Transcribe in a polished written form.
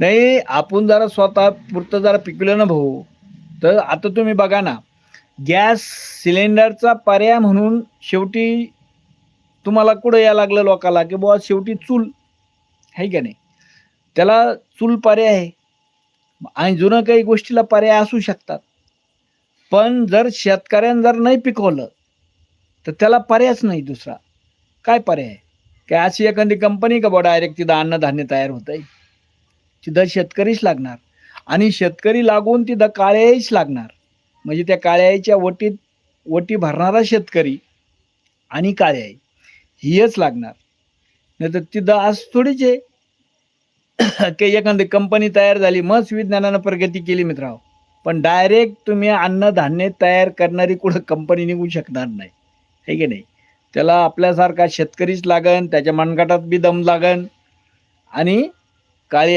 नाही, आपण जरा स्वतः पुरतं जरा पिकवलं ना भाऊ, तर आता तुम्ही बघा ना, गॅस सिलेंडरचा पर्याय म्हणून शेवटी तुम्हाला कुठं यायला लागलं लोकाला, की बुवा शेवटी चूल, आहे का नाही? त्याला चूल पर्याय आहे आणि जुनं काही गोष्टीला पर्याय असू शकतात. पण जर शेतकऱ्यानं जर नाही पिकवलं, तर त्याला पर्यायच नाही दुसरा. काय पर्याय आहे? काय अशी एखादी कंपनी का बुवा डायरेक्ट तिथं अन्नधान्य तयार होतंय? तिथं शेतकरीच लागणार आणि शेतकरी लागून तिथं काळ्याहीच लागणार. म्हणजे त्या काळ्याईच्या ओटी भरणारा शेतकरी आणि काळ्याई हेच लागणार. नाहीतर तिथं असं थोडीच आहे की एखादी कंपनी तयार झाली, मस्त विज्ञानानं प्रगती केली मित्रांनो. पण डायरेक्ट तुम्ही अन्नधान्य तयार करणारी कुठं कंपनी निघू शकणार नाही, आहे की नाही? त्याला आपल्यासारखा शेतकरीच लागन, त्याच्या मनगटात बी दम लागन आणि काळी